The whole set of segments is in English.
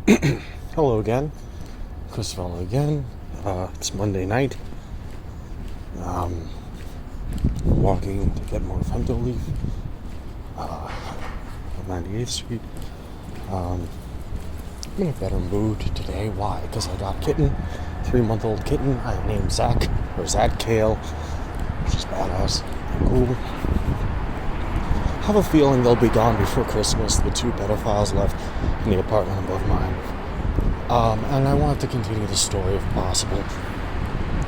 Hello again, Chris Vella again. It's Monday night. Walking to get more frontal leaf on 98th Street. I'm in a better mood today. Why? Because I got a kitten, 3-month-old kitten. I named Zach, or Zach Kale, which is badass and cool. I have a feeling they'll be gone before Christmas, the 2 pedophiles left in the apartment above mine. And I want to continue the story if possible.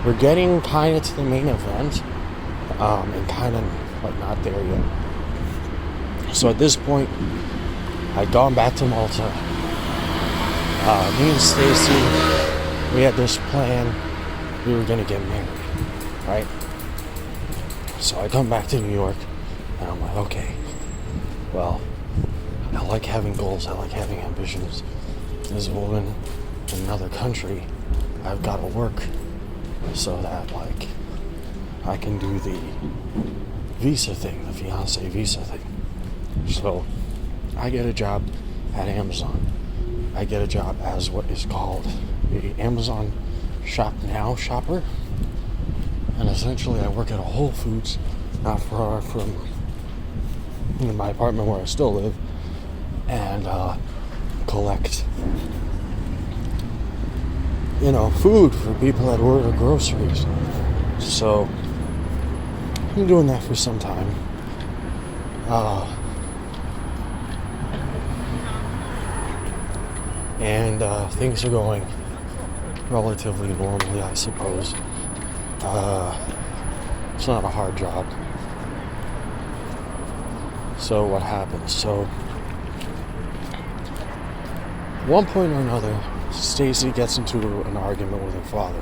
We're getting kind of to the main event, and kind of like not there yet. So at this point, I'd gone back to Malta. Me and Stacy, we had this plan. We were gonna get married, right? So I come back to New York, and I'm like, okay, well, I like having goals. I like having ambitions. As a woman in another country, I've got to work so that, like, I can do the visa thing, the fiancé visa thing. So I get a job at Amazon. I get a job as what is called the Amazon Shop Now shopper. And essentially I work at a Whole Foods, not far from my apartment where I still live, and collect, food for people that order groceries. So I'm doing that for some time. And things are going relatively normally, I suppose. It's not a hard job. So what happens? So at one point or another, Stacy gets into an argument with her father.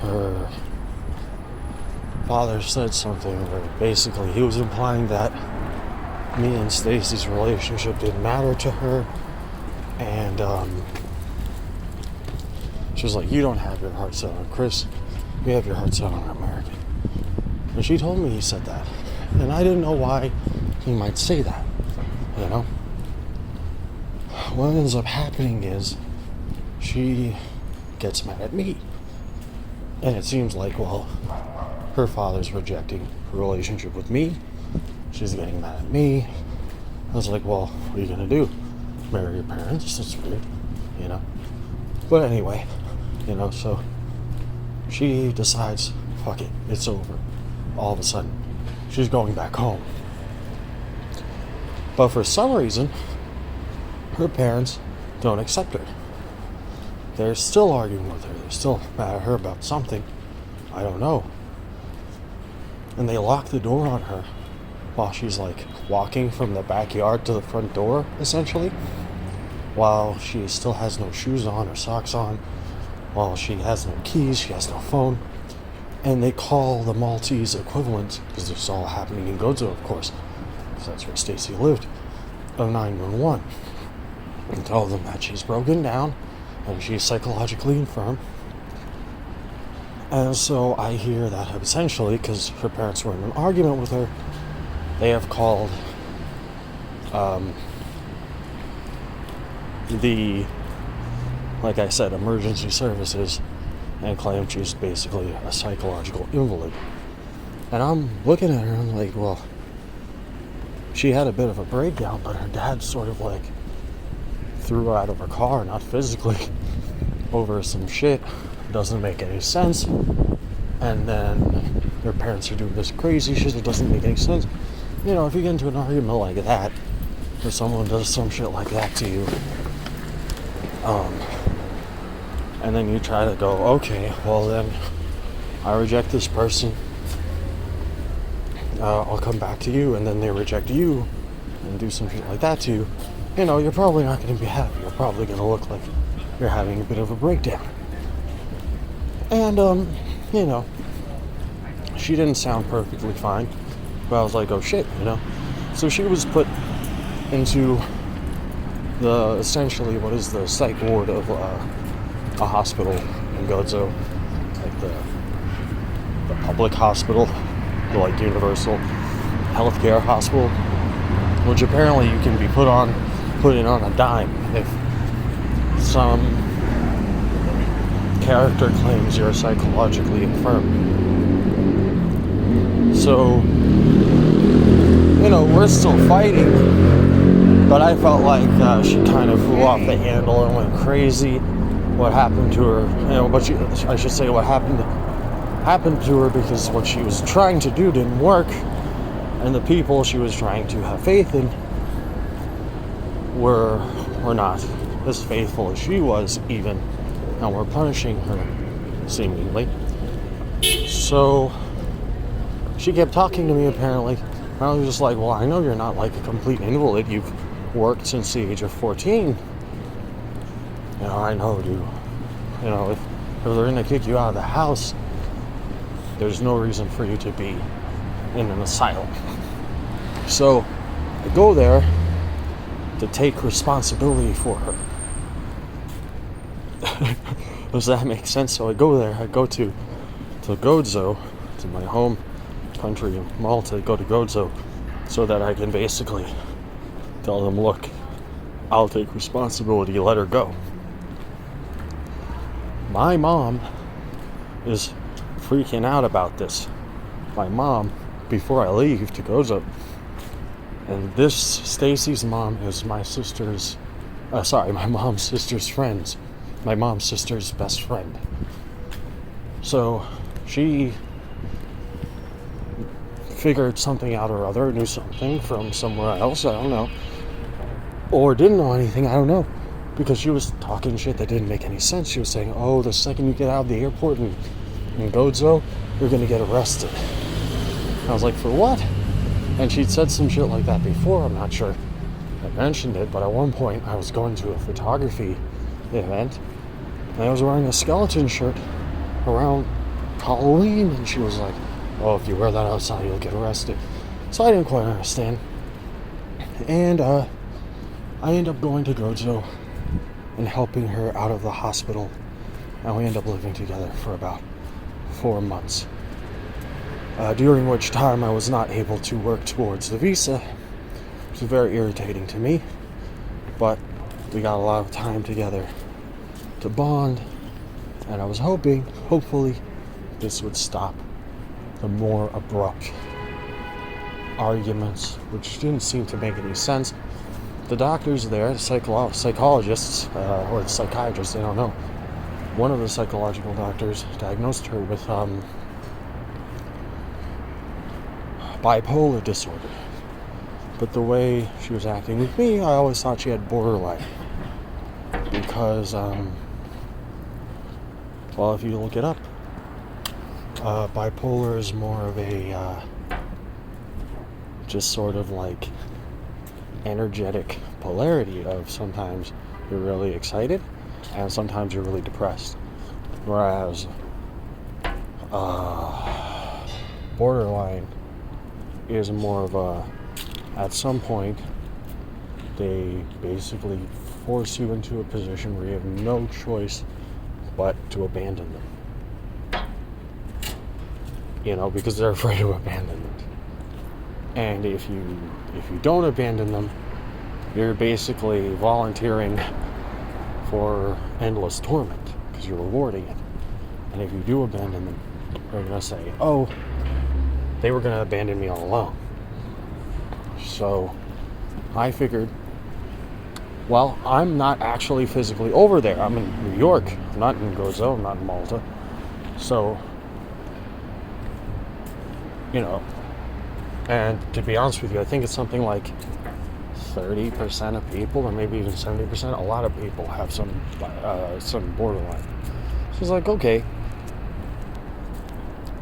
Her father said something where basically he was implying that me and Stacy's relationship didn't matter to her, and she was like, you don't have your heart set on Chris, you have your heart set on American. And she told me he said that, and I didn't know why he might say that, What ends up happening is she gets mad at me. And it seems like, well, her father's rejecting her relationship with me. She's getting mad at me. I was like, well, what are you going to do? Marry your parents? That's weird, But anyway, so she decides, fuck it, it's over. All of a sudden, she's going back home. But for some reason, her parents don't accept her. They're still arguing with her. They're still mad at her about something. I don't know. And they lock the door on her while she's like walking from the backyard to the front door, essentially. While she still has no shoes on or socks on. While she has no keys, she has no phone. And they call the Maltese equivalent, because this is all happening in Gozo, of course, because that's where Stacy lived, of 911. And tell them that she's broken down and she's psychologically infirm. And so I hear that essentially, because her parents were in an argument with her, they have called like I said, emergency services, and claim she's basically a psychological invalid. And I'm looking at her and I'm like, well, she had a bit of a breakdown, but her dad sort of like threw her out of her car, not physically, over some shit. Doesn't make any sense. And then their parents are doing this crazy shit that doesn't make any sense. If you get into an argument like that, or someone does some shit like that to you, and then you try to go, okay, well then, I reject this person, I'll come back to you, and then they reject you, and do some shit like that to you, you're probably not going to be happy. You're probably going to look like you're having a bit of a breakdown. And, she didn't sound perfectly fine, but I was like, oh shit, So she was put into essentially what is the psych ward of a hospital in Gozo, like the public hospital, the like universal healthcare hospital, which apparently you can be put in on a dime if some character claims you're psychologically infirm. So, we're still fighting, but I felt like she kind of flew off the handle and went crazy. What happened to her, I should say what happened to her, because what she was trying to do didn't work, and the people she was trying to have faith in were not as faithful as she was, even, and were punishing her, seemingly. So she kept talking to me, apparently. I was just like, well, I know you're not like a complete invalid. You've worked since the age of 14. I know, dude. If they're going to kick you out of the house, there's no reason for you to be in an asylum. So I go there to take responsibility for her. Does that make sense? So I go there. I go to Gozo, to my home country in Malta. Go to Gozo so that I can basically tell them, look, I'll take responsibility. Let her go. My mom is freaking out about this. My mom, before I leave to Gozo, and this Stacy's mom is my sister's, my mom's sister's friends. My mom's sister's best friend. So she figured something out or other, knew something from somewhere else, I don't know. Or didn't know anything, I don't know. Because she was talking shit that didn't make any sense. She was saying, oh, the second you get out of the airport in Gozo, you're going to get arrested. I was like, for what? And she'd said some shit like that before. I'm not sure I mentioned it, but at one point I was going to a photography event, and I was wearing a skeleton shirt around Halloween, and she was like, oh, if you wear that outside, you'll get arrested. So I didn't quite understand. And I ended up going to Gozo and helping her out of the hospital, and we ended up living together for about 4 months. During which time I was not able to work towards the visa, which was very irritating to me, but we got a lot of time together to bond, and I was hopefully, this would stop the more abrupt arguments, which didn't seem to make any sense. The doctors there, the psychologists, or the psychiatrists, I don't know, one of the psychological doctors diagnosed her with bipolar disorder. But the way she was acting with me, I always thought she had borderline. Because, if you look it up, bipolar is more of a, just sort of like energetic polarity of sometimes you're really excited and sometimes you're really depressed. Whereas, borderline is more of a, at some point, they basically force you into a position where you have no choice but to abandon them. Because they're afraid of abandonment. And if you don't abandon them, you're basically volunteering for endless torment because you're rewarding it. And if you do abandon them, they're going to say, oh, they were going to abandon me all along. So I figured, well, I'm not actually physically over there. I'm in New York. I'm not in Gozo. I'm not in Malta. So, and to be honest with you, I think it's something like 30% of people, or maybe even 70%, a lot of people have some borderline. So it's like, okay,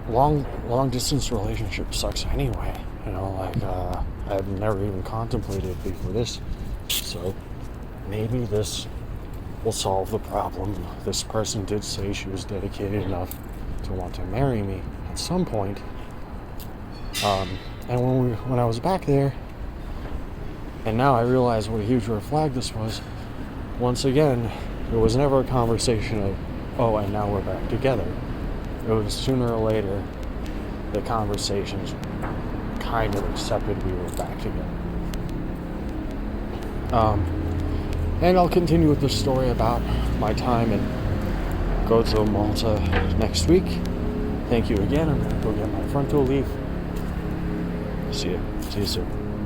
long distance relationship sucks anyway. I've never even contemplated it before this. So maybe this will solve the problem. This person did say she was dedicated enough to want to marry me at some point. And when I was back there, and now I realize what a huge red flag this was. Once again, it was never a conversation of, oh, and now we're back together. It was sooner or later, the conversations kind of accepted we were back together. And I'll continue with the story about my time and go to Malta next week. Thank you again. I'm gonna go get my frontal leaf. See you soon.